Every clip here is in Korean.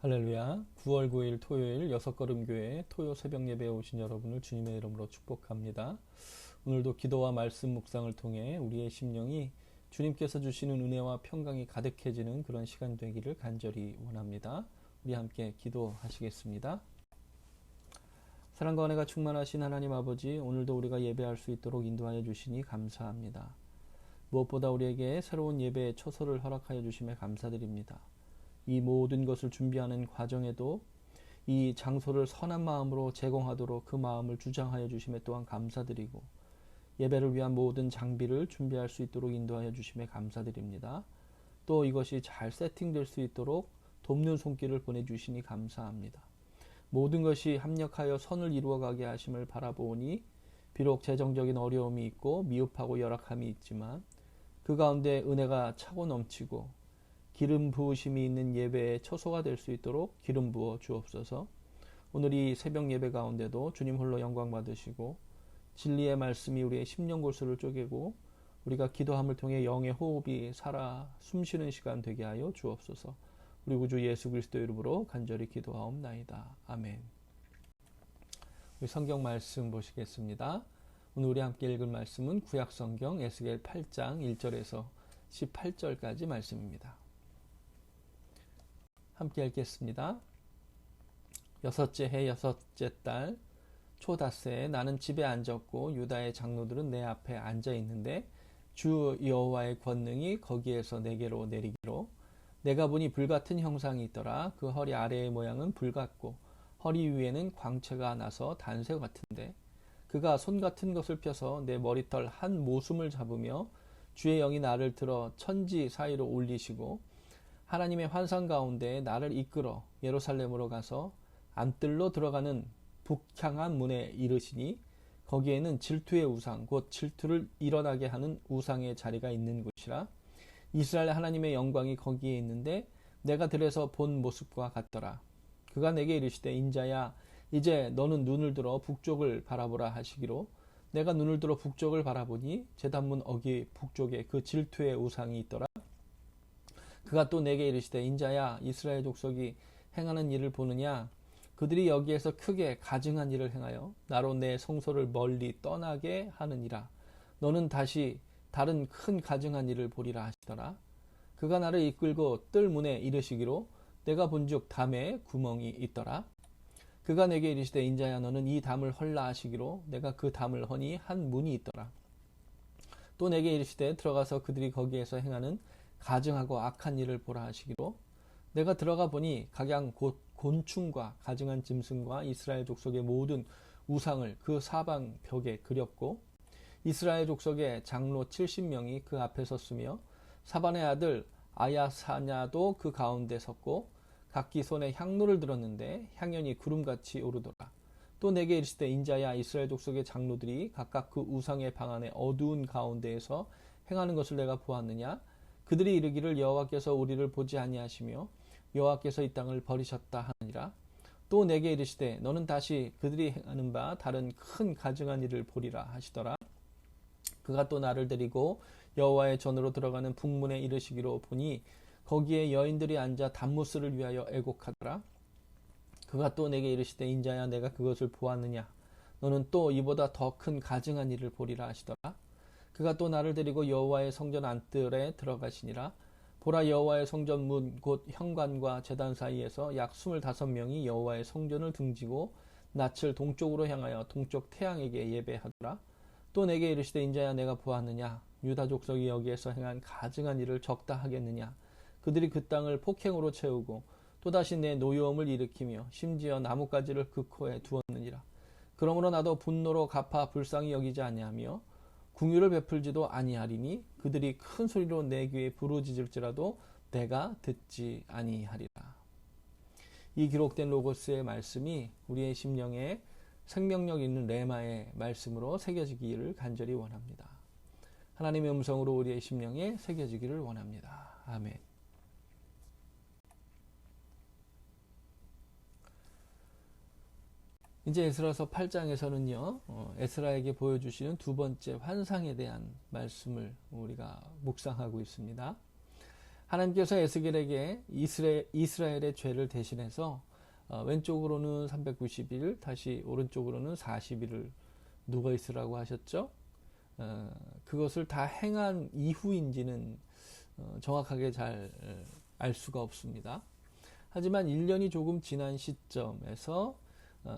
할렐루야. 9월 9일 토요일 여섯걸음교회 토요 새벽 예배에 오신 여러분을 주님의 이름으로 축복합니다. 오늘도 기도와 말씀 묵상을 통해 우리의 심령이 주님께서 주시는 은혜와 평강이 가득해지는 그런 시간 되기를 간절히 원합니다. 우리 함께 기도하시겠습니다. 사랑과 은혜가 충만하신 하나님 아버지, 오늘도 우리가 예배할 수 있도록 인도하여 주시니 감사합니다. 무엇보다 우리에게 새로운 예배의 초소를 허락하여 주심에 감사드립니다. 이 모든 것을 준비하는 과정에도 이 장소를 선한 마음으로 제공하도록 그 마음을 주장하여 주심에 또한 감사드리고, 예배를 위한 모든 장비를 준비할 수 있도록 인도하여 주심에 감사드립니다. 또 이것이 잘 세팅될 수 있도록 돕는 손길을 보내주시니 감사합니다. 모든 것이 합력하여 선을 이루어가게 하심을 바라보니 비록 재정적인 어려움이 있고 미흡하고 열악함이 있지만 그 가운데 은혜가 차고 넘치고 기름 부으심이 있는 예배의 초소가 될 수 있도록 기름 부어 주옵소서. 오늘 이 새벽 예배 가운데도 주님 홀로 영광 받으시고 진리의 말씀이 우리의 심령 골수를 쪼개고 우리가 기도함을 통해 영의 호흡이 살아 숨쉬는 시간 되게 하여 주옵소서. 우리 구주 예수 그리스도 이름으로 간절히 기도하옵나이다. 아멘. 우리 성경 말씀 보시겠습니다. 오늘 우리 함께 읽을 말씀은 구약 성경 에스겔 8장 1절에서 18절까지 말씀입니다. 함께 읽겠습니다. 여섯째 해 여섯째 달 초닷새에 나는 집에 앉았고 유다의 장로들은 내 앞에 앉아 있는데 주 여호와의 권능이 거기에서 내게로 내리기로 내가 보니 불같은 형상이 있더라. 그 허리 아래의 모양은 불같고 허리 위에는 광채가 나서 단새 같은데 그가 손 같은 것을 펴서 내 머리털 한 모숨을 잡으며 주의 영이 나를 들어 천지 사이로 올리시고 하나님의 환상 가운데 나를 이끌어 예루살렘으로 가서 안뜰로 들어가는 북향한 문에 이르시니 거기에는 질투의 우상 곧 질투를 일어나게 하는 우상의 자리가 있는 곳이라. 이스라엘 하나님의 영광이 거기에 있는데 내가 들에서 본 모습과 같더라. 그가 내게 이르시되 인자야 이제 너는 눈을 들어 북쪽을 바라보라 하시기로 내가 눈을 들어 북쪽을 바라보니 제단문 어기 북쪽에 그 질투의 우상이 있더라. 그가 또 내게 이르시되 인자야 이스라엘 족속이 행하는 일을 보느냐. 그들이 여기에서 크게 가증한 일을 행하여 나로 내 성소를 멀리 떠나게 하느니라. 너는 다시 다른 큰 가증한 일을 보리라 하시더라. 그가 나를 이끌고 뜰 문에 이르시기로 내가 본즉 담에 구멍이 있더라. 그가 내게 이르시되 인자야 너는 이 담을 헐라 하시기로 내가 그 담을 허니 한 문이 있더라. 또 내게 이르시되 들어가서 그들이 거기에서 행하는 가증하고 악한 일을 보라 하시기로 내가 들어가 보니 각양 곧 곤충과 가증한 짐승과 이스라엘 족속의 모든 우상을 그 사방 벽에 그렸고 이스라엘 족속의 장로 70명이 그 앞에 섰으며 사반의 아들 아야사냐도 그 가운데 섰고 각기 손에 향로를 들었는데 향연이 구름같이 오르더라. 또 내게 이르시되 인자야 이스라엘 족속의 장로들이 각각 그 우상의 방 안에 어두운 가운데에서 행하는 것을 내가 보았느냐. 그들이 이르기를 여호와께서 우리를 보지 아니하시며 여호와께서 이 땅을 버리셨다 하니라. 또 내게 이르시되 너는 다시 그들이 행하는 바 다른 큰 가증한 일을 보리라 하시더라. 그가 또 나를 데리고 여호와의 전으로 들어가는 북문에 이르시기로 보니 거기에 여인들이 앉아 단무스를 위하여 애곡하더라. 그가 또 내게 이르시되 인자야 내가 그것을 보았느냐. 너는 또 이보다 더 큰 가증한 일을 보리라 하시더라. 그가 또 나를 데리고 여호와의 성전 안뜰에 들어가시니라. 보라 여호와의 성전 문 곧 현관과 제단 사이에서 약 25명이 여호와의 성전을 등지고 낯을 동쪽으로 향하여 동쪽 태양에게 예배하더라. 또 내게 이르시되 인자야 내가 보았느냐. 유다 족속이 여기에서 행한 가증한 일을 적다 하겠느냐. 그들이 그 땅을 폭행으로 채우고 또다시 내 노여움을 일으키며 심지어 나뭇가지를 그 코에 두었느니라. 그러므로 나도 분노로 갚아 불쌍히 여기지 아니하며 궁유를 베풀지도 아니하리니 그들이 큰 소리로 내 귀에 부르짖을지라도 내가 듣지 아니하리라. 이 기록된 로고스의 말씀이 우리의 심령에 생명력 있는 레마의 말씀으로 새겨지기를 간절히 원합니다. 하나님의 음성으로 우리의 심령에 새겨지기를 원합니다. 아멘. 이제 에스라서 8장에서는요, 에스라에게 보여주시는 두 번째 환상에 대한 말씀을 우리가 묵상하고 있습니다. 하나님께서 에스겔에게 이스라엘의 죄를 대신해서 왼쪽으로는 390일, 다시 오른쪽으로는 40일을 누워 있으라고 하셨죠. 그것을 다 행한 이후인지는 정확하게 잘 알 수가 없습니다. 하지만 1년이 조금 지난 시점에서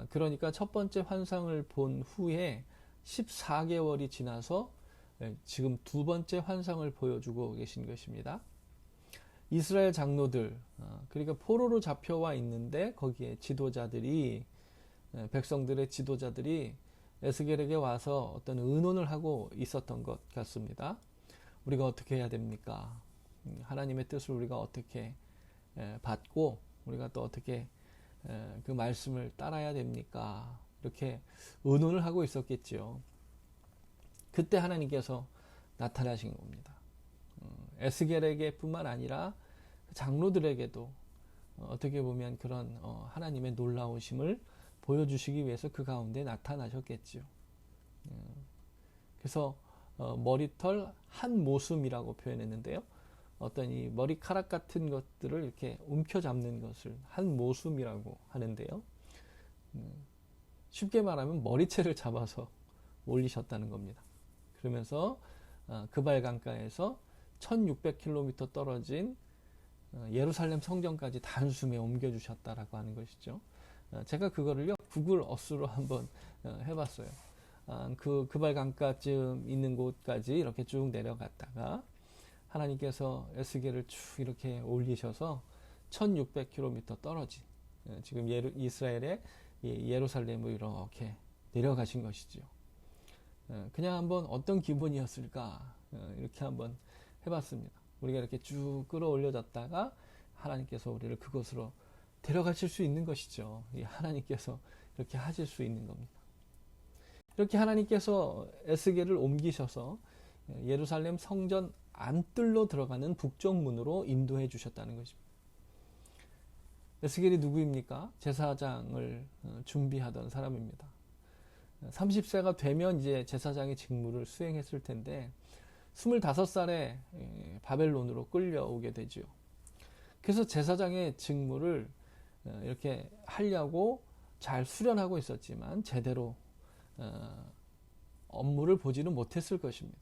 그러니까 첫 번째 환상을 본 후에 14개월이 지나서 지금 두 번째 환상을 보여주고 계신 것입니다. 이스라엘 장로들, 그러니까 포로로 잡혀와 있는데 거기에 지도자들이, 백성들의 지도자들이 에스겔에게 와서 어떤 의논을 하고 있었던 것 같습니다. 우리가 어떻게 해야 됩니까? 하나님의 뜻을 우리가 어떻게 받고 우리가 또 어떻게 그 말씀을 따라야 됩니까? 이렇게 의논을 하고 있었겠지요. 그때 하나님께서 나타나신 겁니다. 에스겔에게 뿐만 아니라 장로들에게도 어떻게 보면 그런 하나님의 놀라우심을 보여주시기 위해서 그 가운데 나타나셨겠지요. 그래서 머리털 한 모숨이라고 표현했는데요. 어떤 이 머리카락 같은 것들을 이렇게 움켜잡는 것을 한 모숨이라고 하는데요. 쉽게 말하면 머리채를 잡아서 올리셨다는 겁니다. 그러면서 그발 강가에서 1600km 떨어진 예루살렘 성전까지 단숨에 옮겨주셨다라고 하는 것이죠. 제가 그거를요 구글 어스로 한번 해봤어요. 그발 강가쯤 있는 곳까지 이렇게 쭉 내려갔다가 하나님께서 에스겔을 쭉 이렇게 올리셔서 1600km 떨어진 지금 이스라엘의 예루살렘으로 이렇게 내려가신 것이죠. 그냥 한번 어떤 기분이었을까 이렇게 한번 해봤습니다. 우리가 이렇게 쭉 끌어올려졌다가 하나님께서 우리를 그곳으로 데려가실 수 있는 것이죠. 하나님께서 이렇게 하실 수 있는 겁니다. 이렇게 하나님께서 에스겔을 옮기셔서 예루살렘 성전 안뜰로 들어가는 북쪽 문으로 인도해 주셨다는 것입니다. 에스겔이 누구입니까? 제사장을 준비하던 사람입니다. 30세가 되면 이제 제사장의 직무를 수행했을 텐데 25살에 바벨론으로 끌려오게 되죠. 그래서 제사장의 직무를 이렇게 하려고 잘 수련하고 있었지만 제대로 업무를 보지는 못했을 것입니다.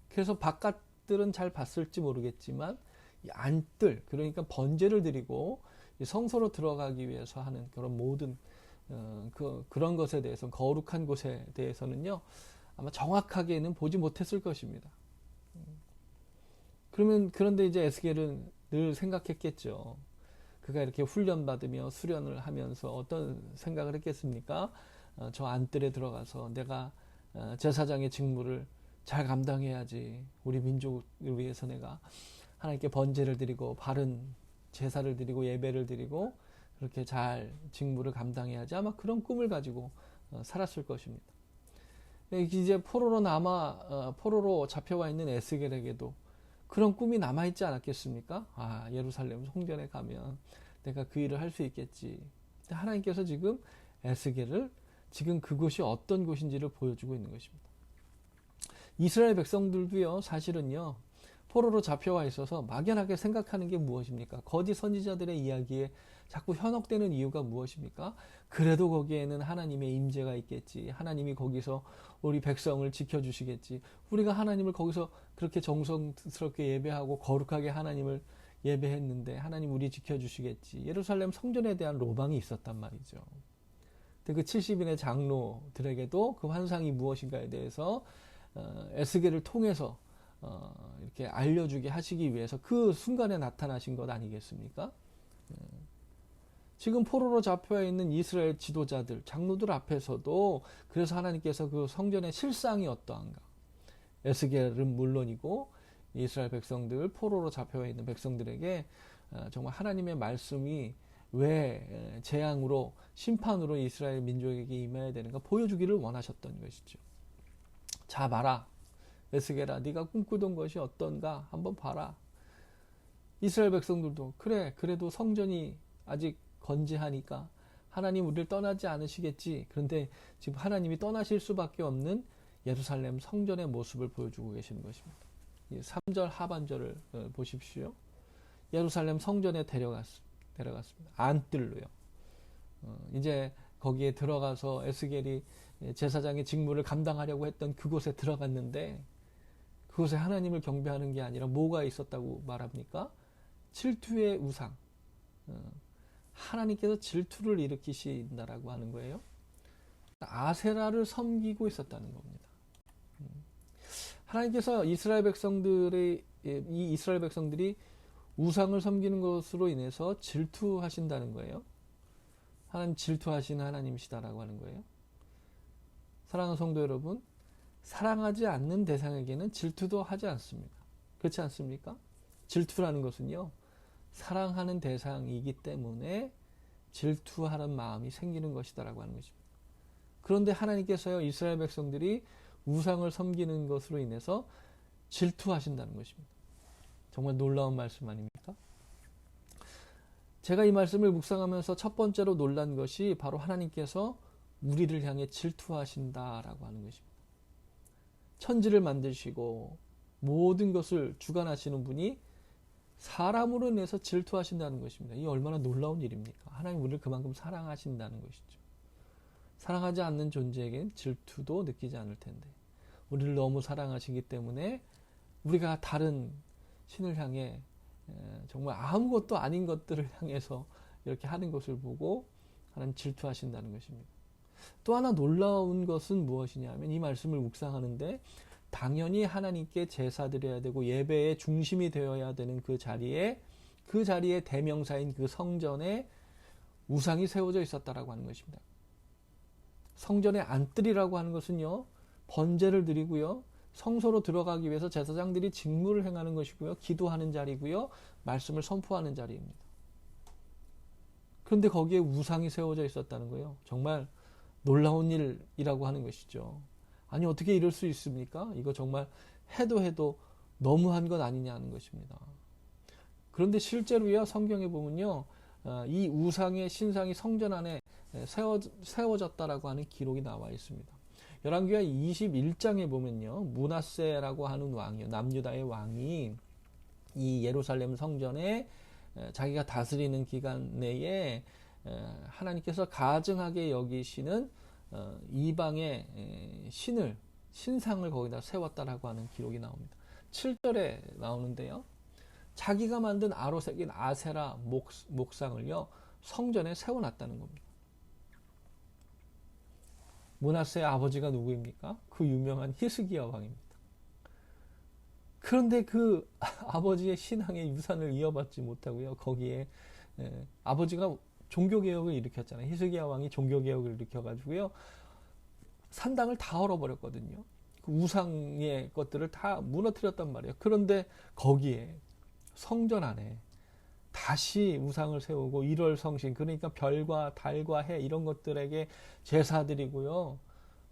그래서 바깥들은 잘 봤을지 모르겠지만 이 안뜰, 그러니까 번제를 드리고 성소로 들어가기 위해서 하는 그런 모든 그런 것에 대해서, 거룩한 곳에 대해서는요 아마 정확하게는 보지 못했을 것입니다. 그런데 이제 에스겔은 늘 생각했겠죠. 그가 이렇게 훈련받으며 수련을 하면서 어떤 생각을 했겠습니까? 저 안뜰에 들어가서 내가 제사장의 직무를 잘 감당해야지. 우리 민족을 위해서 내가 하나님께 번제를 드리고 바른 제사를 드리고 예배를 드리고 그렇게 잘 직무를 감당해야지. 아마 그런 꿈을 가지고 살았을 것입니다. 이제 포로로 잡혀와 있는 에스겔에게도 그런 꿈이 남아있지 않았겠습니까? 예루살렘 성전에 가면 내가 그 일을 할 수 있겠지. 하나님께서 지금 에스겔을 지금 그곳이 어떤 곳인지를 보여주고 있는 것입니다. 이스라엘 백성들도요, 사실은요, 포로로 잡혀와 있어서 막연하게 생각하는 게 무엇입니까? 거짓 선지자들의 이야기에 자꾸 현혹되는 이유가 무엇입니까? 그래도 거기에는 하나님의 임재가 있겠지. 하나님이 거기서 우리 백성을 지켜주시겠지. 우리가 하나님을 거기서 그렇게 정성스럽게 예배하고 거룩하게 하나님을 예배했는데 하나님 우리 지켜주시겠지. 예루살렘 성전에 대한 로망이 있었단 말이죠. 근데 그 70인의 장로들에게도 그 환상이 무엇인가에 대해서 에스겔을 통해서 이렇게 알려주게 하시기 위해서 그 순간에 나타나신 것 아니겠습니까? 지금 포로로 잡혀 있는 이스라엘 지도자들, 장로들 앞에서도 그래서 하나님께서 그 성전의 실상이 어떠한가? 에스겔은 물론이고 이스라엘 백성들, 포로로 잡혀 있는 백성들에게 정말 하나님의 말씀이 왜 재앙으로 심판으로 이스라엘 민족에게 임해야 되는가 보여주기를 원하셨던 것이죠. 자, 봐라. 에스겔아, 네가 꿈꾸던 것이 어떤가 한번 봐라. 이스라엘 백성들도 그래, 그래도 성전이 아직 건재하니까 하나님 우리를 떠나지 않으시겠지. 그런데 지금 하나님이 떠나실 수밖에 없는 예루살렘 성전의 모습을 보여주고 계시는 것입니다. 3절 하반절을 보십시오. 예루살렘 성전에 데려갔습니다. 안뜰로요. 이제 거기에 들어가서 에스겔이 제사장의 직무를 감당하려고 했던 그곳에 들어갔는데 그곳에 하나님을 경배하는 게 아니라 뭐가 있었다고 말합니까? 질투의 우상. 하나님께서 질투를 일으키신다라고 하는 거예요. 아세라를 섬기고 있었다는 겁니다. 하나님께서 이 이스라엘 백성들이 우상을 섬기는 것으로 인해서 질투하신다는 거예요. 하나님 질투하시는 하나님이시다라고 하는 거예요. 사랑하는 성도 여러분, 사랑하지 않는 대상에게는 질투도 하지 않습니다. 그렇지 않습니까? 질투라는 것은요, 사랑하는 대상이기 때문에 질투하는 마음이 생기는 것이다라고 하는 것입니다. 그런데 하나님께서요, 이스라엘 백성들이 우상을 섬기는 것으로 인해서 질투하신다는 것입니다. 정말 놀라운 말씀 아닙니까? 제가 이 말씀을 묵상하면서 첫 번째로 놀란 것이 바로 하나님께서 우리를 향해 질투하신다라고 하는 것입니다. 천지를 만드시고 모든 것을 주관하시는 분이 사람으로 인해서 질투하신다는 것입니다. 이게 얼마나 놀라운 일입니까? 하나님 우리를 그만큼 사랑하신다는 것이죠. 사랑하지 않는 존재에겐 질투도 느끼지 않을 텐데 우리를 너무 사랑하시기 때문에 우리가 다른 신을 향해 정말 아무것도 아닌 것들을 향해서 이렇게 하는 것을 보고 하나님 질투하신다는 것입니다. 또 하나 놀라운 것은 무엇이냐면 이 말씀을 묵상하는데 당연히 하나님께 제사 드려야 되고 예배의 중심이 되어야 되는 그 자리에 대명사인 그 성전에 우상이 세워져 있었다라고 하는 것입니다. 성전의 안뜰이라고 하는 것은요, 번제를 드리고요, 성소로 들어가기 위해서 제사장들이 직무를 행하는 것이고요, 기도하는 자리고요, 말씀을 선포하는 자리입니다. 그런데 거기에 우상이 세워져 있었다는 거예요. 정말 놀라운 일이라고 하는 것이죠. 아니 어떻게 이럴 수 있습니까? 이거 정말 해도 너무한 것 아니냐는 것입니다. 그런데 실제로요, 성경에 보면요, 이 우상의 신상이 성전 안에 세워졌다라고 하는 기록이 나와 있습니다. 열왕기하 21장에 보면요, 므낫세라고 하는 왕이요, 남유다의 왕이 이 예루살렘 성전에 자기가 다스리는 기간 내에 하나님께서 가증하게 여기시는 이방의 신상을 거기다 세웠다라고 하는 기록이 나옵니다. 7절에 나오는데요, 자기가 만든 아로색인 아세라 목상을요 성전에 세워놨다는 겁니다. 므낫세의 아버지가 누구입니까? 그 유명한 히스기야 왕입니다. 그런데 그 아버지의 신앙의 유산을 이어받지 못하고요, 거기에 아버지가 종교개혁을 일으켰잖아요. 히스기야 왕이 종교개혁을 일으켜가지고요, 산당을 다 얼어버렸거든요. 그 우상의 것들을 다 무너뜨렸단 말이에요. 그런데 거기에 성전 안에 다시 우상을 세우고 일월성신, 그러니까 별과 달과 해 이런 것들에게 제사드리고요,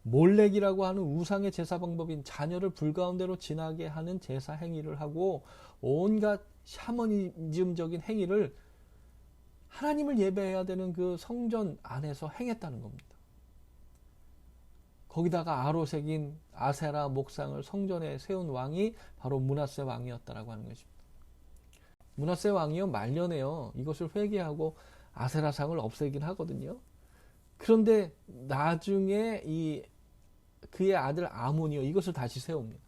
몰렉이라고 하는 우상의 제사 방법인 자녀를 불가운데로 지나게 하는 제사 행위를 하고 온갖 샤머니즘적인 행위를 하나님을 예배해야 되는 그 성전 안에서 행했다는 겁니다. 거기다가 아로색인 아세라 목상을 성전에 세운 왕이 바로 므낫세 왕이었다라고 하는 것입니다. 므낫세 왕이요, 말년에요, 이것을 회개하고 아세라상을 없애긴 하거든요. 그런데 나중에 그의 아들 아몬이요, 이것을 다시 세웁니다.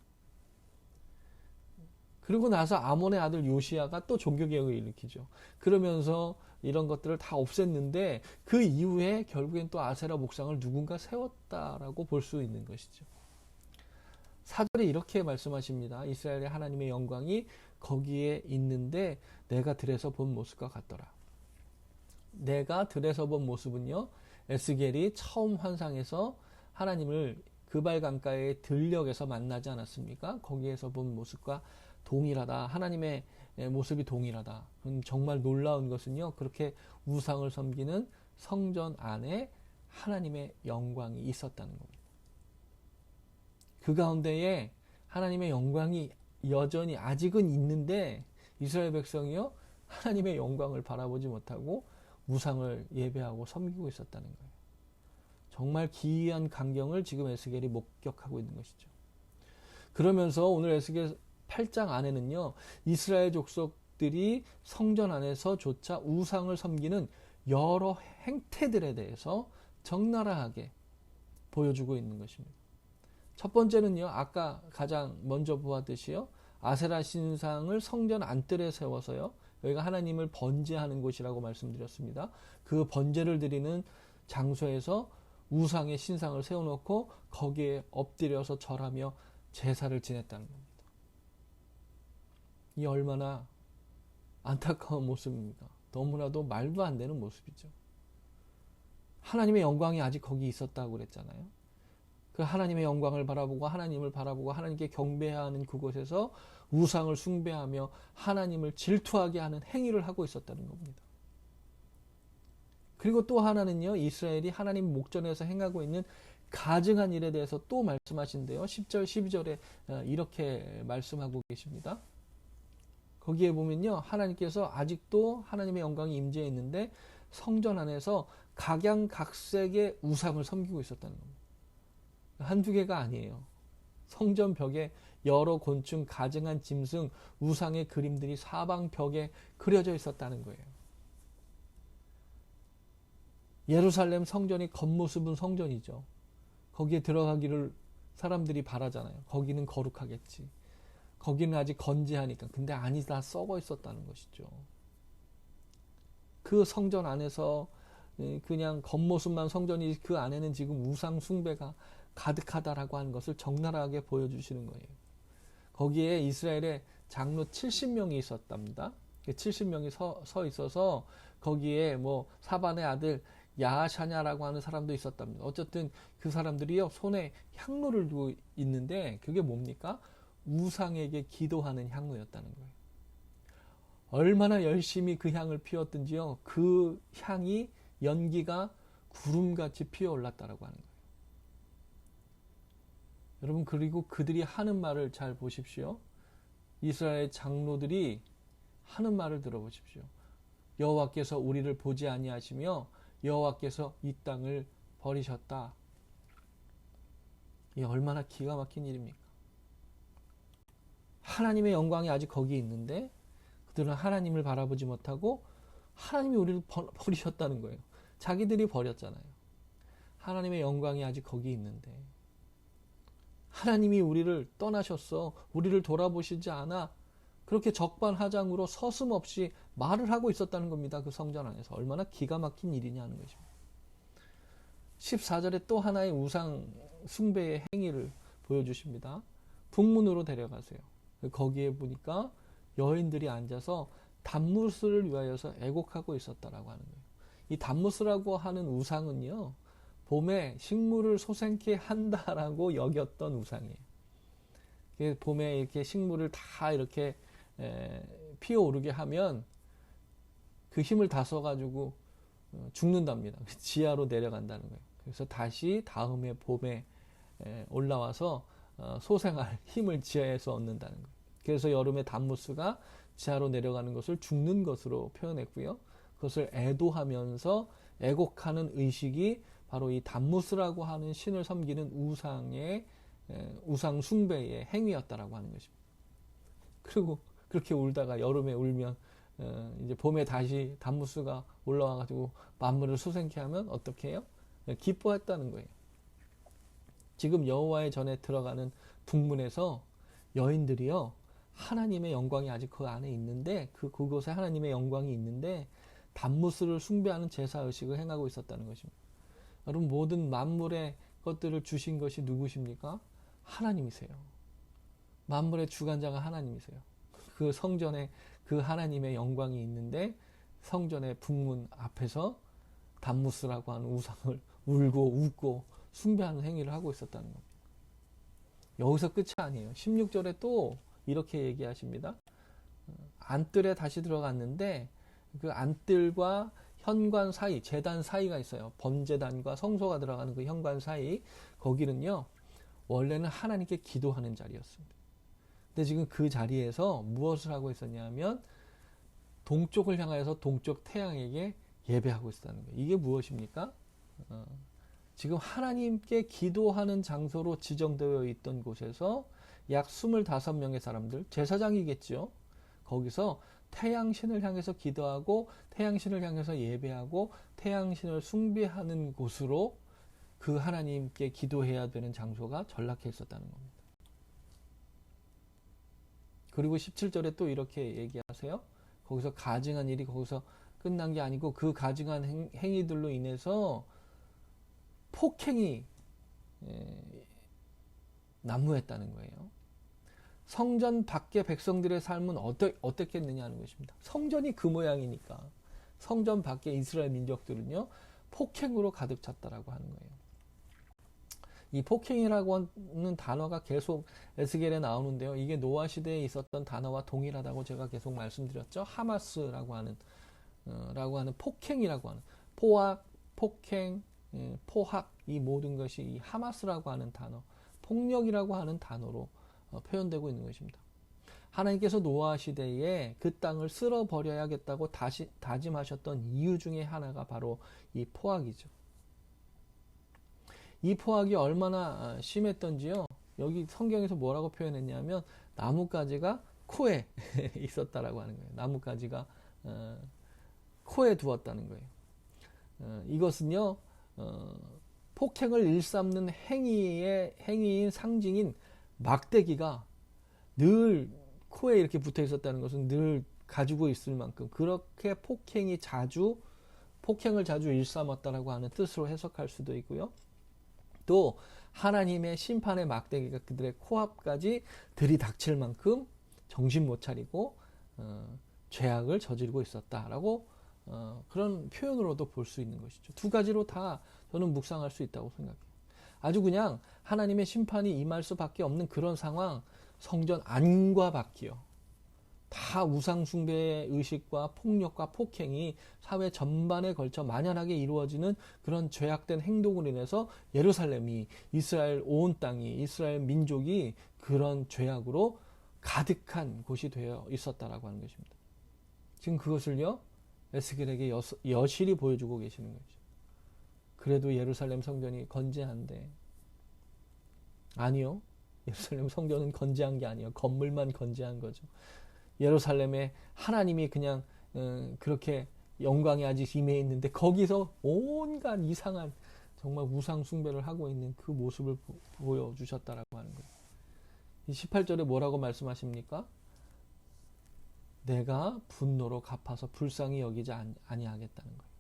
그리고 나서 아몬의 아들 요시야가 또 종교개혁을 일으키죠. 그러면서 이런 것들을 다 없앴는데 그 이후에 결국엔 또 아세라 목상을 누군가 세웠다라고 볼 수 있는 것이죠. 4절에 이렇게 말씀하십니다. 이스라엘의 하나님의 영광이 거기에 있는데 내가 들에서 본 모습과 같더라. 내가 들에서 본 모습은요, 에스겔이 처음 환상에서 하나님을 그발 강가의 들녘에서 만나지 않았습니까? 거기에서 본 모습과 동일하다. 하나님의 모습이 동일하다. 정말 놀라운 것은요, 그렇게 우상을 섬기는 성전 안에 하나님의 영광이 있었다는 겁니다. 그 가운데에 하나님의 영광이 여전히 아직은 있는데 이스라엘 백성이요, 하나님의 영광을 바라보지 못하고 우상을 예배하고 섬기고 있었다는 거예요. 정말 기이한 광경을 지금 에스겔이 목격하고 있는 것이죠. 그러면서 오늘 에스겔 8장 안에는요, 이스라엘 족속 민족들이 성전 안에서조차 우상을 섬기는 여러 행태들에 대해서 적나라하게 보여주고 있는 것입니다. 첫 번째는요, 아까 가장 먼저 보았듯이요, 아세라 신상을 성전 안뜰에 세워서요, 여기가 하나님을 번제하는 곳이라고 말씀드렸습니다. 그 번제를 드리는 장소에서 우상의 신상을 세워놓고 거기에 엎드려서 절하며 제사를 지냈다는 겁니다. 이 얼마나 안타까운 모습입니까? 너무나도 말도 안 되는 모습이죠. 하나님의 영광이 아직 거기 있었다고 그랬잖아요. 그 하나님의 영광을 바라보고 하나님을 바라보고 하나님께 경배하는 그곳에서 우상을 숭배하며 하나님을 질투하게 하는 행위를 하고 있었다는 겁니다. 그리고 또 하나는요, 이스라엘이 하나님 목전에서 행하고 있는 가증한 일에 대해서 또 말씀하신대요. 10절 12절에 이렇게 말씀하고 계십니다. 거기에 보면요, 하나님께서 아직도 하나님의 영광이 임재해 있는데 성전 안에서 각양각색의 우상을 섬기고 있었다는 겁니다. 한두 개가 아니에요. 성전 벽에 여러 곤충, 가증한 짐승, 우상의 그림들이 사방 벽에 그려져 있었다는 거예요. 예루살렘 성전이 겉모습은 성전이죠. 거기에 들어가기를 사람들이 바라잖아요. 거기는 거룩하겠지. 거기는 아직 건재하니까. 근데 아니다, 썩어 있었다는 것이죠. 그 성전 안에서 그냥 겉모습만 성전이, 그 안에는 지금 우상 숭배가 가득하다라고 하는 것을 적나라하게 보여주시는 거예요. 거기에 이스라엘의 장로 70명이 있었답니다. 70명이 서 있어서 거기에 뭐 사반의 아들 야샤냐라고 하는 사람도 있었답니다. 어쨌든 그 사람들이요, 손에 향로를 두고 있는데 그게 뭡니까? 우상에게 기도하는 향로였다는 거예요. 얼마나 열심히 그 향을 피웠든지요, 그 향이, 연기가 구름같이 피어올랐다라고 하는 거예요. 여러분, 그리고 그들이 하는 말을 잘 보십시오. 이스라엘 장로들이 하는 말을 들어보십시오. 여호와께서 우리를 보지 아니하시며 여호와께서 이 땅을 버리셨다. 이게 얼마나 기가 막힌 일입니까? 하나님의 영광이 아직 거기 있는데 그들은 하나님을 바라보지 못하고 하나님이 우리를 버리셨다는 거예요. 자기들이 버렸잖아요. 하나님의 영광이 아직 거기 있는데 하나님이 우리를 떠나셨어. 우리를 돌아보시지 않아. 그렇게 적반하장으로 서슴없이 말을 하고 있었다는 겁니다. 그 성전 안에서. 얼마나 기가 막힌 일이냐는 것입니다. 14절에 또 하나의 우상 숭배의 행위를 보여주십니다. 북문으로 데려가세요. 거기에 보니까 여인들이 앉아서 단무스를 위하여서 애곡하고 있었다라고 하는 거예요. 이 단무스라고 하는 우상은요, 봄에 식물을 솟게 한다라고 여겼던 우상이에요. 봄에 이렇게 식물을 다 이렇게 피어오르게 하면 그 힘을 다 써가지고 죽는답니다. 지하로 내려간다는 거예요. 그래서 다시 다음에 봄에 올라와서 소생할 힘을 지하에서 얻는다는 거예요. 그래서 여름에 단무스가 지하로 내려가는 것을 죽는 것으로 표현했고요. 그것을 애도하면서 애곡하는 의식이 바로 이 단무스라고 하는 신을 섬기는 우상 숭배의 행위였다라고 하는 것입니다. 그리고 그렇게 울다가 여름에 울면 이제 봄에 다시 단무스가 올라와가지고 만물을 소생케 하면 어떻게 해요? 기뻐했다는 거예요. 지금 여호와의 전에 들어가는 북문에서 여인들이요, 하나님의 영광이 아직 그 안에 있는데, 그곳에 하나님의 영광이 있는데 단무스를 숭배하는 제사의식을 행하고 있었다는 것입니다. 여러분, 모든 만물의 것들을 주신 것이 누구십니까? 하나님이세요. 만물의 주관자가 하나님이세요. 그 성전에 그 하나님의 영광이 있는데 성전의 북문 앞에서 단무스라고 하는 우상을 울고 웃고 숭배하는 행위를 하고 있었다는 겁니다. 여기서 끝이 아니에요. 16절에 또 이렇게 얘기하십니다. 안뜰에 다시 들어갔는데 그 안뜰과 현관 사이, 제단 사이가 있어요. 범제단과 성소가 들어가는 그 현관 사이, 거기는요, 원래는 하나님께 기도하는 자리였습니다. 근데 지금 그 자리에서 무엇을 하고 있었냐면 동쪽을 향하여서 동쪽 태양에게 예배하고 있었다는 거예요. 이게 무엇입니까? 지금 하나님께 기도하는 장소로 지정되어 있던 곳에서 약 25명의 사람들, 제사장이겠죠. 거기서 태양신을 향해서 기도하고 태양신을 향해서 예배하고 태양신을 숭배하는 곳으로 그 하나님께 기도해야 되는 장소가 전락해 있었다는 겁니다. 그리고 17절에 또 이렇게 얘기하세요. 거기서 가증한 일이 거기서 끝난 게 아니고 그 가증한 행위들로 인해서 폭행이 난무했다는 거예요. 성전 밖의 백성들의 삶은 어떻겠느냐 하는 것입니다. 성전이 그 모양이니까 성전 밖의 이스라엘 민족들은요 폭행으로 가득 찼다라고 하는 거예요. 이 폭행이라고 하는 단어가 계속 에스겔에 나오는데요. 이게 노아 시대에 있었던 단어와 동일하다고 제가 계속 말씀드렸죠. 하마스라고 하는 폭행이라고 하는 포악, 폭행, 포학 이 모든 것이 이 하마스라고 하는 단어, 폭력이라고 하는 단어로 표현되고 있는 것입니다. 하나님께서 노아 시대에 그 땅을 쓸어버려야겠다고 다짐하셨던 이유 중에 하나가 바로 이 포악이죠. 이 포악이 얼마나 심했던지요. 여기 성경에서 뭐라고 표현했냐면 나뭇가지가 코에 있었다라고 하는 거예요. 나뭇가지가 코에 두었다는 거예요. 이것은요 폭행을 일삼는 행위인 상징인 막대기가 늘 코에 이렇게 붙어 있었다는 것은 늘 가지고 있을 만큼 그렇게 폭행을 자주 일삼았다라고 하는 뜻으로 해석할 수도 있고요. 또 하나님의 심판의 막대기가 그들의 코앞까지 들이닥칠 만큼 정신 못 차리고 죄악을 저지르고 있었다라고 그런 표현으로도 볼 수 있는 것이죠. 두 가지로 다 저는 묵상할 수 있다고 생각해요. 아주 그냥 하나님의 심판이 임할 수밖에 없는 그런 상황, 성전 안과 밖이요. 다 우상숭배의 의식과 폭력과 폭행이 사회 전반에 걸쳐 만연하게 이루어지는 그런 죄악된 행동으로 인해서 예루살렘이, 이스라엘 온 땅이, 이스라엘 민족이 그런 죄악으로 가득한 곳이 되어 있었다라고 하는 것입니다. 지금 그것을요 에스겔에게 여실히 보여주고 계시는 거죠. 그래도 예루살렘 성전이 건재한데, 아니요, 예루살렘 성전은 건재한 게 아니에요. 건물만 건재한 거죠. 예루살렘에 하나님이 그냥 그렇게 영광이 아직 임해 있는데 거기서 온갖 이상한 정말 우상 숭배를 하고 있는 그 모습을 보여주셨다라고 하는 거예요. 이 18절에 뭐라고 말씀하십니까? 내가 분노로 갚아서 불쌍히 여기지 아니하겠다는 거예요.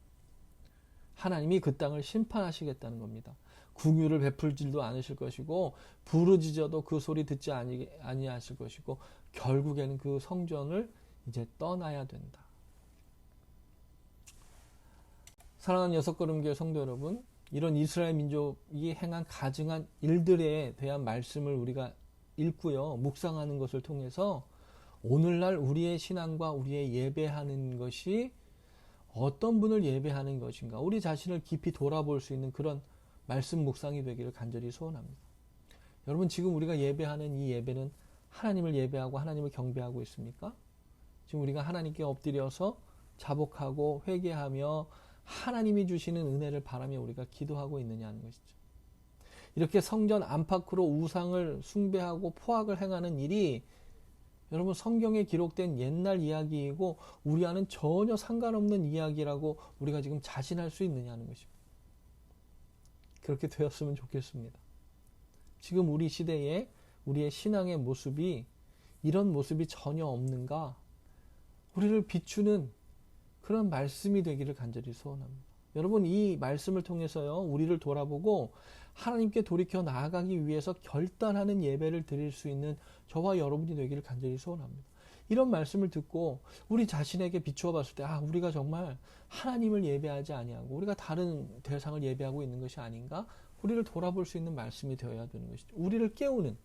하나님이 그 땅을 심판하시겠다는 겁니다. 궁유를 베풀지도 않으실 것이고 부르짖어도 그 소리 듣지 아니하실 것이고 결국에는 그 성전을 이제 떠나야 된다. 사랑하는 여섯걸음교회 성도 여러분, 이런 이스라엘 민족이 행한 가증한 일들에 대한 말씀을 우리가 읽고요, 묵상하는 것을 통해서 오늘날 우리의 신앙과 우리의 예배하는 것이 어떤 분을 예배하는 것인가, 우리 자신을 깊이 돌아볼 수 있는 그런 말씀 묵상이 되기를 간절히 소원합니다. 여러분, 지금 우리가 예배하는 이 예배는 하나님을 예배하고 하나님을 경배하고 있습니까? 지금 우리가 하나님께 엎드려서 자복하고 회개하며 하나님이 주시는 은혜를 바라며 우리가 기도하고 있느냐는 것이죠. 이렇게 성전 안팎으로 우상을 숭배하고 포악을 행하는 일이 여러분 성경에 기록된 옛날 이야기이고 우리와는 전혀 상관없는 이야기라고 우리가 지금 자신할 수 있느냐는 것입니다. 그렇게 되었으면 좋겠습니다. 지금 우리 시대에 우리의 신앙의 모습이 이런 모습이 전혀 없는가, 우리를 비추는 그런 말씀이 되기를 간절히 소원합니다. 여러분, 이 말씀을 통해서요 우리를 돌아보고 하나님께 돌이켜 나아가기 위해서 결단하는 예배를 드릴 수 있는 저와 여러분이 되기를 간절히 소원합니다. 이런 말씀을 듣고 우리 자신에게 비추어 봤을 때 우리가 정말 하나님을 예배하지 아니하고 우리가 다른 대상을 예배하고 있는 것이 아닌가, 우리를 돌아볼 수 있는 말씀이 되어야 되는 것이죠. 우리를 깨우는,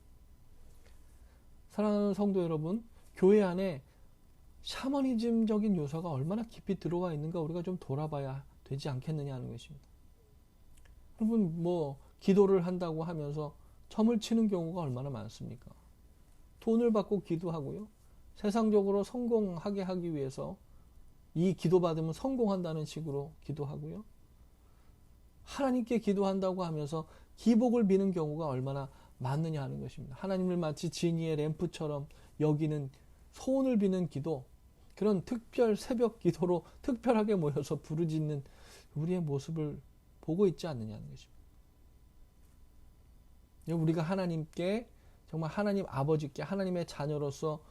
사랑하는 성도 여러분, 교회 안에 샤머니즘적인 요소가 얼마나 깊이 들어와 있는가 우리가 좀 돌아봐야 되지 않겠느냐 하는 것입니다. 여러분, 기도를 한다고 하면서 점을 치는 경우가 얼마나 많습니까? 돈을 받고 기도하고요, 세상적으로 성공하게 하기 위해서 이 기도받으면 성공한다는 식으로 기도하고요, 하나님께 기도한다고 하면서 기복을 비는 경우가 얼마나 많느냐 하는 것입니다. 하나님을 마치 지니의 램프처럼 여기는 소원을 비는 기도, 그런 특별 새벽 기도로 특별하게 모여서 부르짖는 우리의 모습을 보고 있지 않느냐는 것입니다. 우리가 하나님께 정말 하나님 아버지께 하나님의 자녀로서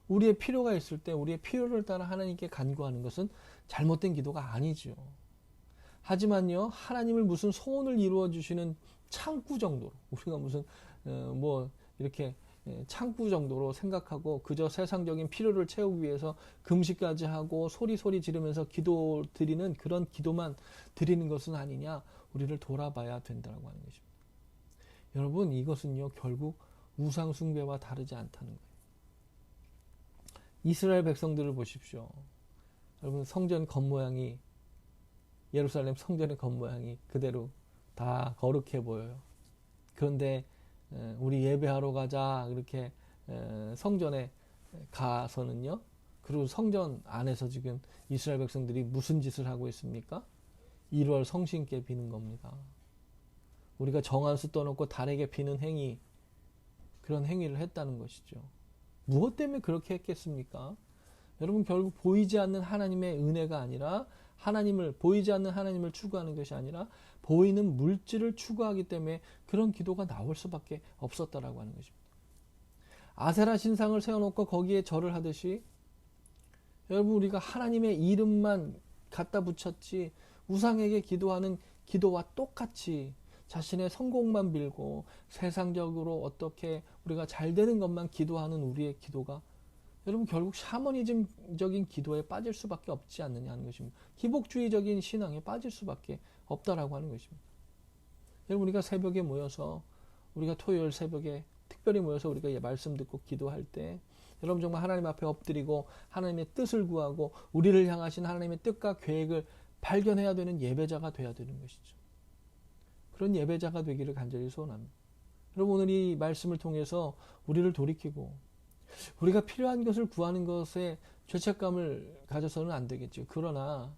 우리의 필요가 있을 때 우리의 필요를 따라 하나님께 간구하는 것은 잘못된 기도가 아니죠. 하지만요, 하나님을 무슨 소원을 이루어 주시는 창구 정도로, 우리가 무슨 뭐 이렇게 창구 정도로 생각하고 그저 세상적인 필요를 채우기 위해서 금식까지 하고 소리 지르면서 기도 드리는 그런 기도만 드리는 것은 아니냐, 우리를 돌아봐야 된다고 하는 것입니다. 여러분, 이것은요 결국 우상 숭배와 다르지 않다는 거예요. 이스라엘 백성들을 보십시오. 여러분, 성전 겉모양이, 예루살렘 성전의 겉모양이 그대로 다 거룩해 보여요. 그런데 우리 예배하러 가자 이렇게 성전에 가서는요, 그리고 성전 안에서 지금 이스라엘 백성들이 무슨 짓을 하고 있습니까? 1월 성신께 비는 겁니다. 우리가 정한수 떠놓고 달에게 비는 행위, 그런 행위를 했다는 것이죠. 무엇 때문에 그렇게 했겠습니까? 여러분, 결국 보이지 않는 하나님의 은혜가 아니라 보이지 않는 하나님을 추구하는 것이 아니라 보이는 물질을 추구하기 때문에 그런 기도가 나올 수밖에 없었다라고 하는 것입니다. 아세라 신상을 세워놓고 거기에 절을 하듯이, 여러분, 우리가 하나님의 이름만 갖다 붙였지 우상에게 기도하는 기도와 똑같이 자신의 성공만 빌고 세상적으로 어떻게 우리가 잘 되는 것만 기도하는 우리의 기도가, 여러분, 결국 샤머니즘적인 기도에 빠질 수밖에 없지 않느냐 하는 것입니다. 기복주의적인 신앙에 빠질 수밖에 없다라고 하는 것입니다. 여러분, 우리가 새벽에 모여서, 우리가 토요일 새벽에 특별히 모여서 우리가 말씀 듣고 기도할 때, 여러분 정말 하나님 앞에 엎드리고 하나님의 뜻을 구하고 우리를 향하신 하나님의 뜻과 계획을 발견해야 되는 예배자가 되어야 되는 것이죠. 그런 예배자가 되기를 간절히 소원합니다. 여러분, 오늘 이 말씀을 통해서 우리를 돌이키고 우리가 필요한 것을 구하는 것에 죄책감을 가져서는 안 되겠죠. 그러나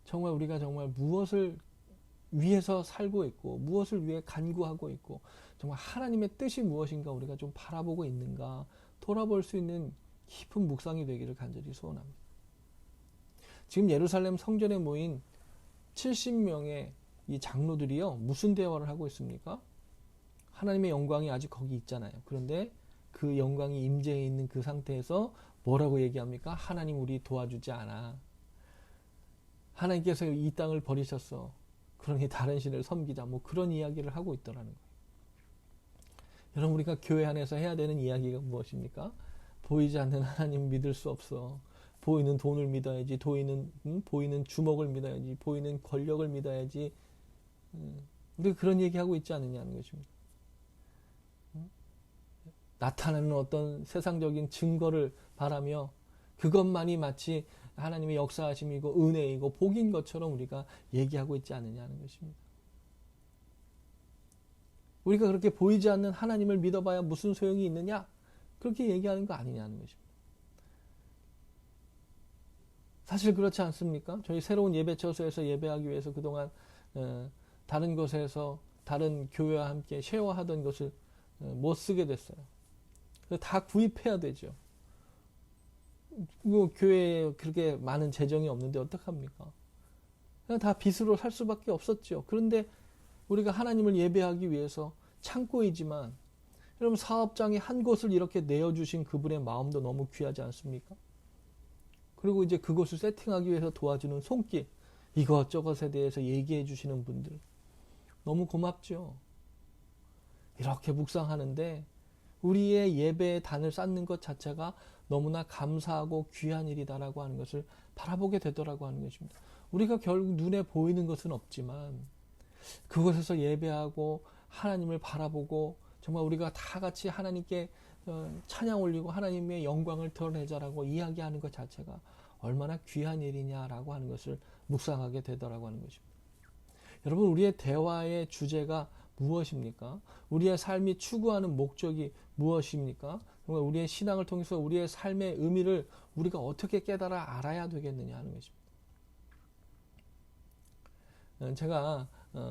정말 우리가 정말 무엇을 위해서 살고 있고 무엇을 위해 간구하고 있고 정말 하나님의 뜻이 무엇인가 우리가 좀 바라보고 있는가 돌아볼 수 있는 깊은 묵상이 되기를 간절히 소원합니다. 지금 예루살렘 성전에 모인 70명의 이 장로들이요, 무슨 대화를 하고 있습니까? 하나님의 영광이 아직 거기 있잖아요. 그런데 그 영광이 임재해 있는 그 상태에서 뭐라고 얘기합니까? 하나님, 우리 도와주지 않아. 하나님께서 이 땅을 버리셨어. 그러니 다른 신을 섬기자. 뭐 그런 이야기를 하고 있더라는 거예요. 여러분, 우리가 교회 안에서 해야 되는 이야기가 무엇입니까? 보이지 않는 하나님 믿을 수 없어. 보이는 돈을 믿어야지. 보이는 주먹을 믿어야지. 보이는 권력을 믿어야지. 우리가 그런 얘기하고 있지 않느냐는 것입니다. 나타나는 어떤 세상적인 증거를 바라며 그것만이 마치 하나님의 역사하심이고 은혜이고 복인 것처럼 우리가 얘기하고 있지 않느냐는 것입니다. 우리가 그렇게 보이지 않는 하나님을 믿어봐야 무슨 소용이 있느냐? 그렇게 얘기하는 거 아니냐는 것입니다. 사실 그렇지 않습니까? 저희 새로운 예배처소에서 예배하기 위해서 그동안 다른 곳에서 다른 교회와 함께 쉐어하던 것을 못 쓰게 됐어요. 다 구입해야 되죠. 뭐 교회에 그렇게 많은 재정이 없는데 어떡합니까? 그냥 다 빚으로 살 수밖에 없었죠. 그런데 우리가 하나님을 예배하기 위해서 창고이지만, 여러분, 사업장에 한 곳을 이렇게 내어주신 그분의 마음도 너무 귀하지 않습니까? 그리고 이제 그것을 세팅하기 위해서 도와주는 손길, 이것저것에 대해서 얘기해 주시는 분들 너무 고맙죠. 이렇게 묵상하는데 우리의 예배의 단을 쌓는 것 자체가 너무나 감사하고 귀한 일이다라고 하는 것을 바라보게 되더라고 하는 것입니다. 우리가 결국 눈에 보이는 것은 없지만 그곳에서 예배하고 하나님을 바라보고 정말 우리가 다 같이 하나님께 찬양 올리고 하나님의 영광을 드러내자라고 이야기하는 것 자체가 얼마나 귀한 일이냐라고 하는 것을 묵상하게 되더라고 하는 것입니다. 여러분, 우리의 대화의 주제가 무엇입니까? 우리의 삶이 추구하는 목적이 무엇입니까? 우리의 신앙을 통해서 우리의 삶의 의미를 우리가 어떻게 깨달아 알아야 되겠느냐 하는 것입니다. 제가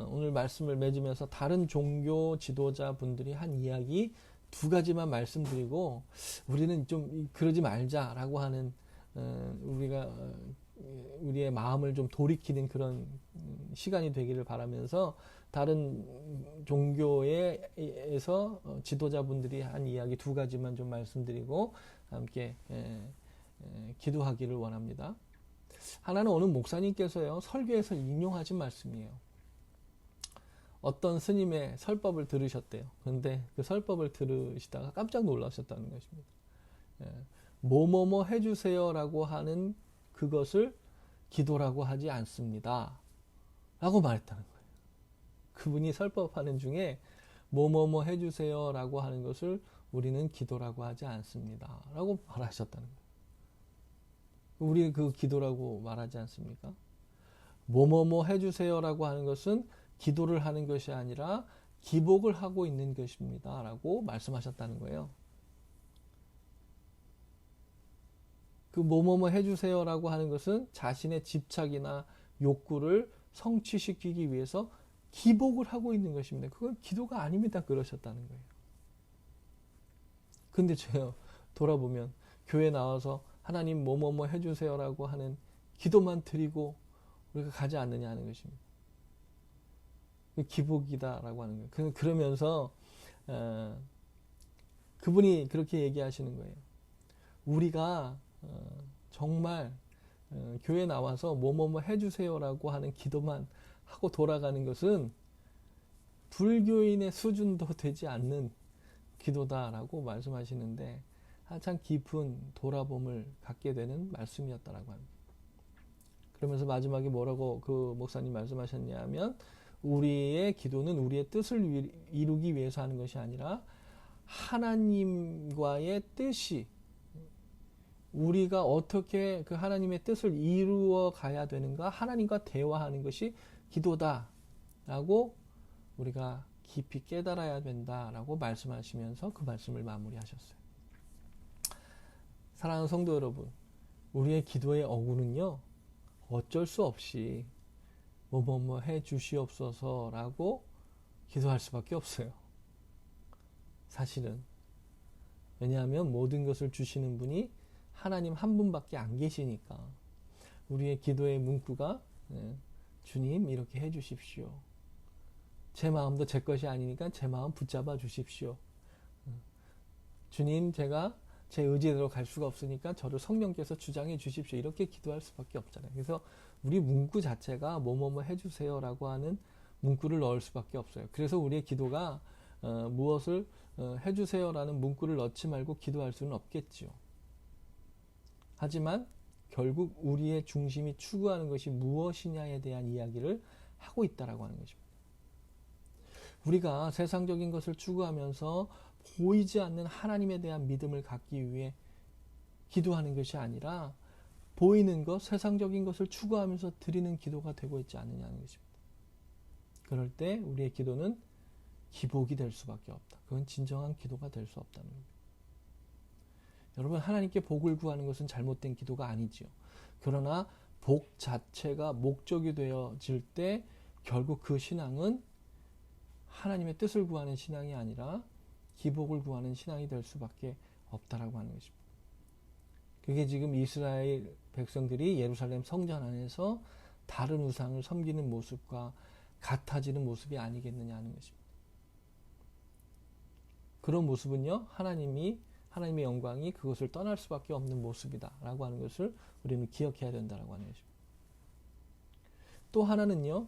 오늘 말씀을 맺으면서 다른 종교 지도자분들이 한 이야기 두 가지만 말씀드리고 우리는 좀 그러지 말자라고 하는 우리가 우리의 마음을 좀 돌이키는 그런 시간이 되기를 바라면서 다른 종교에서 지도자분들이 한 이야기 두 가지만 좀 말씀드리고 함께 기도하기를 원합니다. 하나는 어느 목사님께서요 설교에서 인용하신 말씀이에요. 어떤 스님의 설법을 들으셨대요. 그런데 그 설법을 들으시다가 깜짝 놀라셨다는 것입니다. 뭐뭐뭐 해주세요라고 하는 그것을 기도라고 하지 않습니다. 라고 말했다는 거예요. 그분이 설법하는 중에 뭐뭐뭐 해주세요라고 하는 것을 우리는 기도라고 하지 않습니다. 라고 말하셨다는 거예요. 우리 그 기도라고 말하지 않습니까? 뭐뭐뭐 해주세요라고 하는 것은 기도를 하는 것이 아니라 기복을 하고 있는 것입니다. 라고 말씀하셨다는 거예요. 그 뭐뭐뭐 해주세요라고 하는 것은 자신의 집착이나 욕구를 성취시키기 위해서 기복을 하고 있는 것입니다. 그건 기도가 아닙니다. 그러셨다는 거예요. 근데 제가 돌아보면 교회 나와서 하나님 뭐뭐뭐 해주세요라고 하는 기도만 드리고 우리가 가지 않느냐 는 것입니다. 기복이다라고 하는 거예요. 그러면서 그분이 그렇게 얘기하시는 거예요. 우리가 정말 교회 나와서 뭐뭐뭐 해주세요라고 하는 기도만 하고 돌아가는 것은 불교인의 수준도 되지 않는 기도다라고 말씀하시는데 한참 깊은 돌아봄을 갖게 되는 말씀이었다라고 합니다. 그러면서 마지막에 뭐라고 그 목사님 말씀하셨냐면 우리의 기도는 우리의 뜻을 이루기 위해서 하는 것이 아니라 하나님과의 뜻이 우리가 어떻게 그 하나님의 뜻을 이루어 가야 되는가 하나님과 대화하는 것이 기도다라고 우리가 깊이 깨달아야 된다라고 말씀하시면서 그 말씀을 마무리하셨어요. 사랑하는 성도 여러분, 우리의 기도의 어구는요 어쩔 수 없이 뭐뭐뭐 해 주시옵소서라고 기도할 수밖에 없어요. 사실은 왜냐하면 모든 것을 주시는 분이 하나님 한 분밖에 안 계시니까 우리의 기도의 문구가 주님 이렇게 해 주십시오. 제 마음도 제 것이 아니니까 제 마음 붙잡아 주십시오. 주님 제가 제 의지대로 갈 수가 없으니까 저를 성령께서 주장해 주십시오. 이렇게 기도할 수밖에 없잖아요. 그래서 우리 문구 자체가 뭐뭐뭐 해주세요 라고 하는 문구를 넣을 수밖에 없어요. 그래서 우리의 기도가 무엇을 해주세요 라는 문구를 넣지 말고 기도할 수는 없겠죠. 하지만 결국 우리의 중심이 추구하는 것이 무엇이냐에 대한 이야기를 하고 있다라고 하는 것입니다. 우리가 세상적인 것을 추구하면서 보이지 않는 하나님에 대한 믿음을 갖기 위해 기도하는 것이 아니라 보이는 것, 세상적인 것을 추구하면서 드리는 기도가 되고 있지 않느냐는 것입니다. 그럴 때 우리의 기도는 기복이 될 수밖에 없다. 그건 진정한 기도가 될 수 없다는 겁니다. 여러분, 하나님께 복을 구하는 것은 잘못된 기도가 아니지요. 그러나 복 자체가 목적이 되어질 때 결국 그 신앙은 하나님의 뜻을 구하는 신앙이 아니라 기복을 구하는 신앙이 될 수밖에 없다라고 하는 것입니다. 그게 지금 이스라엘 백성들이 예루살렘 성전 안에서 다른 우상을 섬기는 모습과 같아지는 모습이 아니겠느냐 하는 것입니다. 그런 모습은요, 하나님의 영광이 그것을 떠날 수밖에 없는 모습이다라고 하는 것을 우리는 기억해야 된다라고 하는 것입니다. 또 하나는요,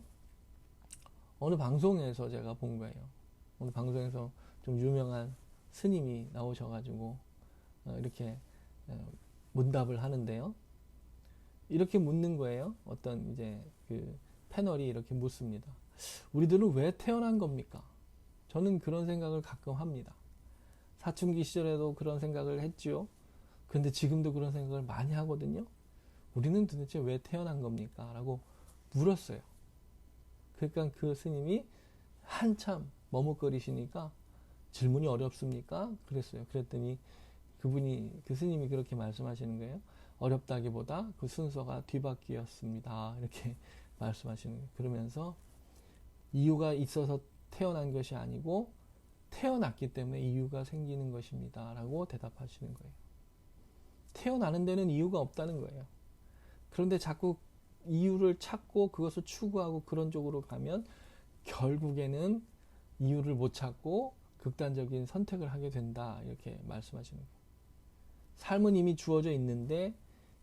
어느 방송에서 제가 본 거예요. 어느 방송에서 좀 유명한 스님이 나오셔가지고 이렇게 문답을 하는데요. 이렇게 묻는 거예요. 어떤 이제 그 패널이 이렇게 묻습니다. 우리들은 왜 태어난 겁니까? 저는 그런 생각을 가끔 합니다. 사춘기 시절에도 그런 생각을 했지요. 근데 지금도 그런 생각을 많이 하거든요. 우리는 도대체 왜 태어난 겁니까? 라고 물었어요. 그러니까 그 스님이 한참 머뭇거리시니까 질문이 어렵습니까? 그랬어요. 그랬더니 그 스님이 그렇게 말씀하시는 거예요. 어렵다기보다 그 순서가 뒤바뀌었습니다. 이렇게 말씀하시는 거예요. 그러면서 이유가 있어서 태어난 것이 아니고 태어났기 때문에 이유가 생기는 것입니다. 라고 대답하시는 거예요. 태어나는 데는 이유가 없다는 거예요. 그런데 자꾸 이유를 찾고 그것을 추구하고 그런 쪽으로 가면 결국에는 이유를 못 찾고 극단적인 선택을 하게 된다. 이렇게 말씀하시는 거예요. 삶은 이미 주어져 있는데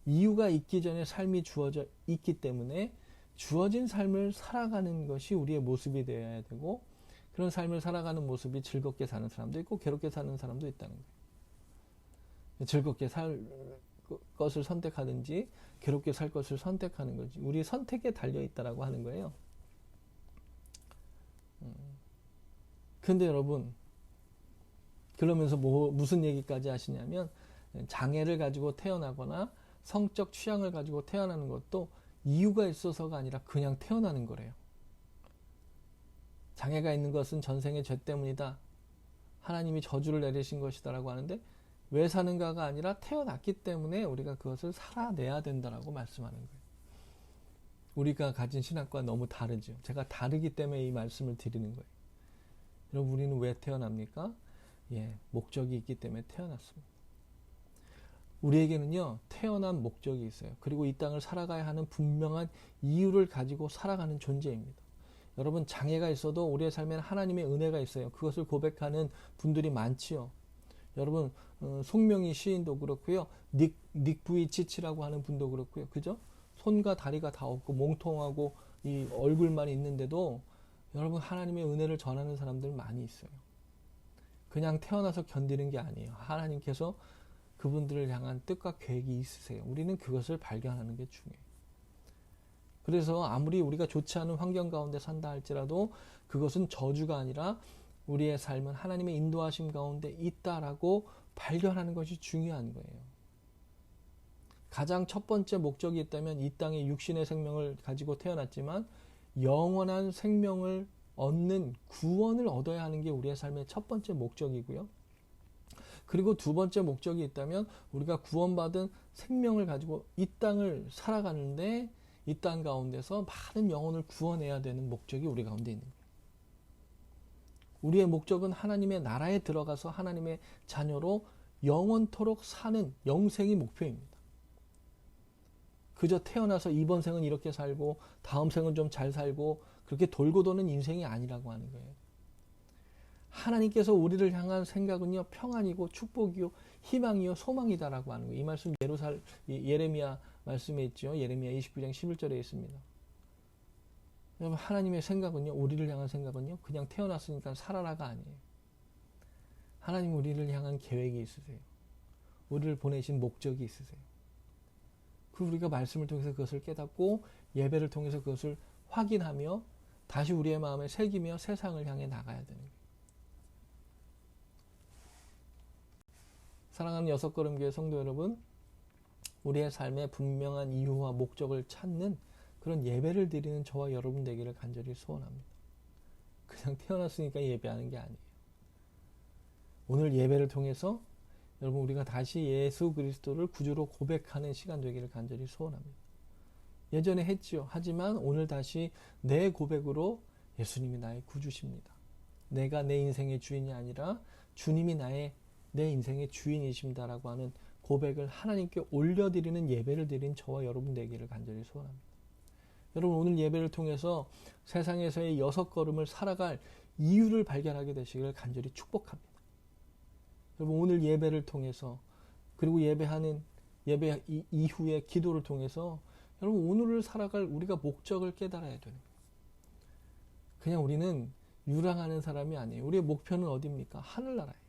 이유가 있기 전에 삶이 주어져 있기 때문에 주어진 삶을 살아가는 것이 우리의 모습이 되어야 되고, 그런 삶을 살아가는 모습이 즐겁게 사는 사람도 있고 괴롭게 사는 사람도 있다는 거예요. 즐겁게 살 것을 선택하든지 괴롭게 살 것을 선택하는 거지. 우리 선택에 달려 있다라고 하는 거예요. 근데 여러분, 그러면서 무슨 얘기까지 하시냐면, 장애를 가지고 태어나거나 성적 취향을 가지고 태어나는 것도 이유가 있어서가 아니라 그냥 태어나는 거래요. 장애가 있는 것은 전생의 죄 때문이다. 하나님이 저주를 내리신 것이다라고 하는데, 왜 사는가가 아니라 태어났기 때문에 우리가 그것을 살아내야 된다라고 말씀하는 거예요. 우리가 가진 신학과 너무 다르죠. 제가 다르기 때문에 이 말씀을 드리는 거예요. 여러분, 우리는 왜 태어납니까? 목적이 있기 때문에 태어났습니다. 우리에게는요, 태어난 목적이 있어요. 그리고 이 땅을 살아가야 하는 분명한 이유를 가지고 살아가는 존재입니다. 여러분, 장애가 있어도 우리의 삶에는 하나님의 은혜가 있어요. 그것을 고백하는 분들이 많지요. 여러분, 송명희 시인도 그렇고요. 닉 부이치치라고 하는 분도 그렇고요. 그죠? 손과 다리가 다 없고 몽통하고 이 얼굴만 있는데도 여러분, 하나님의 은혜를 전하는 사람들 많이 있어요. 그냥 태어나서 견디는 게 아니에요. 하나님께서 그분들을 향한 뜻과 계획이 있으세요. 우리는 그것을 발견하는 게 중요해요. 그래서 아무리 우리가 좋지 않은 환경 가운데 산다 할지라도 그것은 저주가 아니라 우리의 삶은 하나님의 인도하심 가운데 있다라고 발견하는 것이 중요한 거예요. 가장 첫 번째 목적이 있다면 이 땅에 육신의 생명을 가지고 태어났지만 영원한 생명을 얻는 구원을 얻어야 하는 게 우리의 삶의 첫 번째 목적이고요. 그리고 두 번째 목적이 있다면 우리가 구원받은 생명을 가지고 이 땅을 살아가는데 이 땅 가운데서 많은 영혼을 구원해야 되는 목적이 우리 가운데 있는 거예요. 우리의 목적은 하나님의 나라에 들어가서 하나님의 자녀로 영원토록 사는 영생이 목표입니다. 그저 태어나서 이번 생은 이렇게 살고 다음 생은 좀 잘 살고 그렇게 돌고 도는 인생이 아니라고 하는 거예요. 하나님께서 우리를 향한 생각은요, 평안이고 축복이요 희망이요 소망이다라고 하는 거예요. 이 말씀 예레미야 말씀에 있죠. 예레미야 29장 11절에 있습니다. 여러분, 하나님의 생각은요, 우리를 향한 생각은요, 그냥 태어났으니까 살아라가 아니에요. 하나님 우리를 향한 계획이 있으세요. 우리를 보내신 목적이 있으세요. 그리고 우리가 말씀을 통해서 그것을 깨닫고 예배를 통해서 그것을 확인하며 다시 우리의 마음에 새기며 세상을 향해 나가야 되는 거예요. 사랑하는 여섯걸음교회 성도 여러분, 우리의 삶의 분명한 이유와 목적을 찾는 그런 예배를 드리는 저와 여러분 되기를 간절히 소원합니다. 그냥 태어났으니까 예배하는 게 아니에요. 오늘 예배를 통해서 여러분, 우리가 다시 예수 그리스도를 구주로 고백하는 시간 되기를 간절히 소원합니다. 예전에 했지요. 하지만 오늘 다시 내 고백으로 예수님이 나의 구주십니다. 내가 내 인생의 주인이 아니라 주님이 내 인생의 주인이십니다라고 하는 고백을 하나님께 올려드리는 예배를 드린 저와 여러분 되기를 간절히 소원합니다. 여러분, 오늘 예배를 통해서 세상에서의 6걸음을 살아갈 이유를 발견하게 되시기를 간절히 축복합니다. 여러분, 오늘 예배를 통해서 그리고 예배 이후의 기도를 통해서 여러분, 오늘을 살아갈 우리가 목적을 깨달아야 되는 거예요. 그냥 우리는 유랑하는 사람이 아니에요. 우리의 목표는 어디입니까? 하늘나라예요.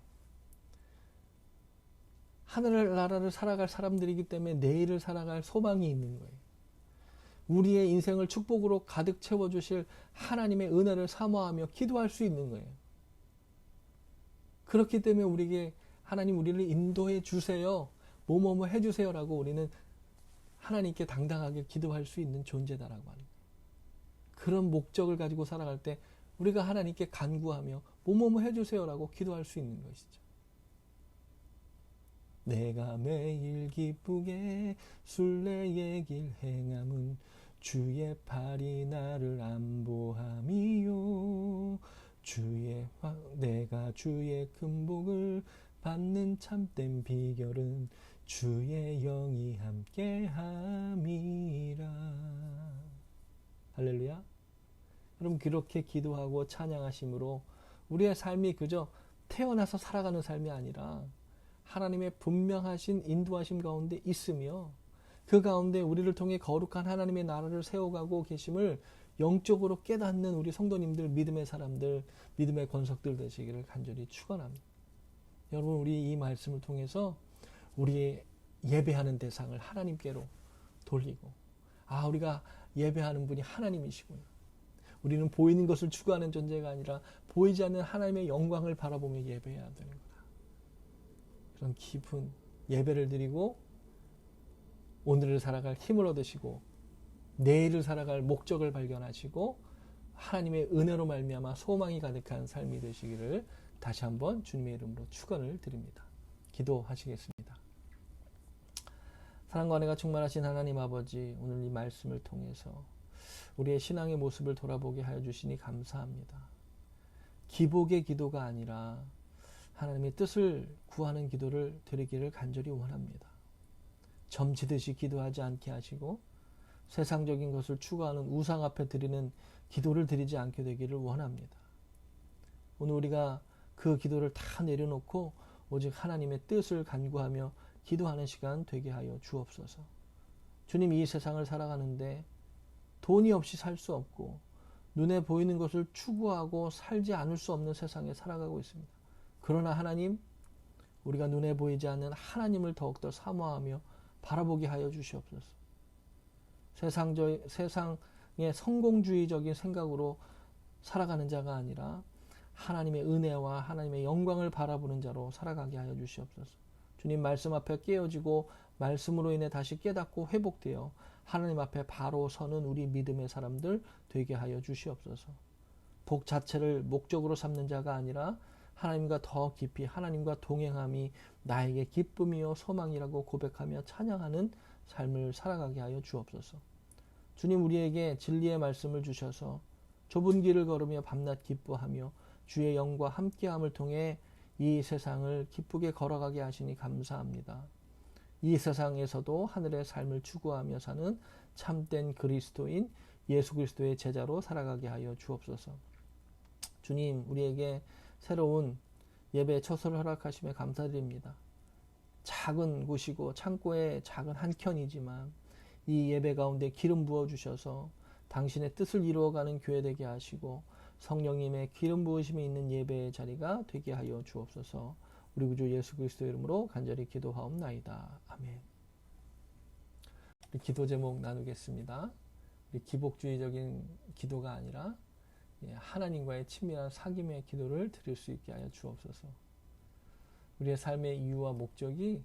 하늘나라를 살아갈 사람들이기 때문에 내일을 살아갈 소망이 있는 거예요. 우리의 인생을 축복으로 가득 채워주실 하나님의 은혜를 사모하며 기도할 수 있는 거예요. 그렇기 때문에 우리에게 하나님 우리를 인도해 주세요. 뭐뭐뭐 해주세요라고 우리는 하나님께 당당하게 기도할 수 있는 존재다라고 하는 거예요. 그런 목적을 가지고 살아갈 때 우리가 하나님께 간구하며 뭐뭐뭐 해주세요라고 기도할 수 있는 것이죠. 내가 매일 기쁘게 순례의 길 행함은 주의 팔이 나를 안보함이요. 내가 주의 큰 복을 받는 참된 비결은 주의 영이 함께함이라. 할렐루야. 여러분, 그렇게 기도하고 찬양하심으로 우리의 삶이 그저 태어나서 살아가는 삶이 아니라 하나님의 분명하신 인도하심 가운데 있으며 그 가운데 우리를 통해 거룩한 하나님의 나라를 세워가고 계심을 영적으로 깨닫는 우리 성도님들, 믿음의 사람들, 믿음의 권속들 되시기를 간절히 축원합니다. 여러분, 우리 이 말씀을 통해서 우리의 예배하는 대상을 하나님께로 돌리고, 우리가 예배하는 분이 하나님이시구나. 우리는 보이는 것을 추구하는 존재가 아니라 보이지 않는 하나님의 영광을 바라보며 예배해야 되는 거다. 그런 깊은 예배를 드리고 오늘을 살아갈 힘을 얻으시고 내일을 살아갈 목적을 발견하시고 하나님의 은혜로 말미암아 소망이 가득한 삶이 되시기를 다시 한번 주님의 이름으로 축원을 드립니다. 기도하시겠습니다. 사랑과 은혜가 충만하신 하나님 아버지, 오늘 이 말씀을 통해서 우리의 신앙의 모습을 돌아보게 하여 주시니 감사합니다. 기복의 기도가 아니라 하나님의 뜻을 구하는 기도를 드리기를 간절히 원합니다. 점치듯이 기도하지 않게 하시고 세상적인 것을 추구하는 우상 앞에 드리는 기도를 드리지 않게 되기를 원합니다. 오늘 우리가 그 기도를 다 내려놓고 오직 하나님의 뜻을 간구하며 기도하는 시간 되게 하여 주옵소서. 주님, 이 세상을 살아가는데 돈이 없이 살 수 없고 눈에 보이는 것을 추구하고 살지 않을 수 없는 세상에 살아가고 있습니다. 그러나 하나님, 우리가 눈에 보이지 않는 하나님을 더욱더 사모하며 바라보게 하여 주시옵소서. 세상의 성공주의적인 생각으로 살아가는 자가 아니라 하나님의 은혜와 하나님의 영광을 바라보는 자로 살아가게 하여 주시옵소서. 주님, 말씀 앞에 깨어지고 말씀으로 인해 다시 깨닫고 회복되어 하나님 앞에 바로 서는 우리 믿음의 사람들 되게 하여 주시옵소서. 복 자체를 목적으로 삼는 자가 아니라 하나님과 더 깊이 하나님과 동행함이 나에게 기쁨이요 소망이라고 고백하며 찬양하는 삶을 살아가게 하여 주옵소서. 주님, 우리에게 진리의 말씀을 주셔서 좁은 길을 걸으며 밤낮 기뻐하며 주의 영과 함께함을 통해 이 세상을 기쁘게 걸어가게 하시니 감사합니다. 이 세상에서도 하늘의 삶을 추구하며 사는 참된 그리스도인 예수 그리스도의 제자로 살아가게 하여 주옵소서. 주님, 우리에게 새로운 예배 처소를 허락하심에 감사드립니다. 작은 곳이고 창고의 작은 한 켠이지만 이 예배 가운데 기름 부어주셔서 당신의 뜻을 이루어가는 교회 되게 하시고 성령님의 기름 부으심이 있는 예배의 자리가 되게 하여 주옵소서. 우리 구주 예수 그리스도의 이름으로 간절히 기도하옵나이다. 아멘. 우리 기도 제목 나누겠습니다. 우리 기복주의적인 기도가 아니라 하나님과의 친밀한 사귐의 기도를 드릴 수 있게 하여 주옵소서. 우리의 삶의 이유와 목적이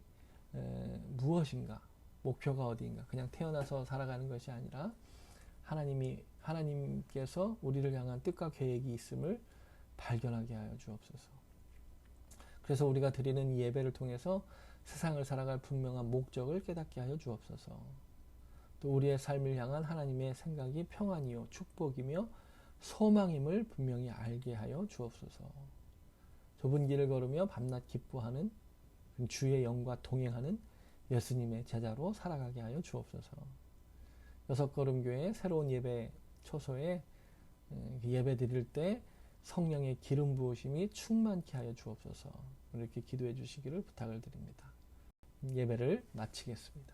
무엇인가, 목표가 어디인가, 그냥 태어나서 살아가는 것이 아니라 하나님께서 우리를 향한 뜻과 계획이 있음을 발견하게 하여 주옵소서. 그래서 우리가 드리는 이 예배를 통해서 세상을 살아갈 분명한 목적을 깨닫게 하여 주옵소서. 또 우리의 삶을 향한 하나님의 생각이 평안이요 축복이며 소망임을 분명히 알게 하여 주옵소서. 좁은 길을 걸으며 밤낮 기뻐하는 주의 영과 동행하는 예수님의 제자로 살아가게 하여 주옵소서. 여섯걸음교회 새로운 예배 초소에 예배 드릴 때 성령의 기름 부으심이 충만케 하여 주옵소서. 이렇게 기도해 주시기를 부탁을 드립니다. 예배를 마치겠습니다.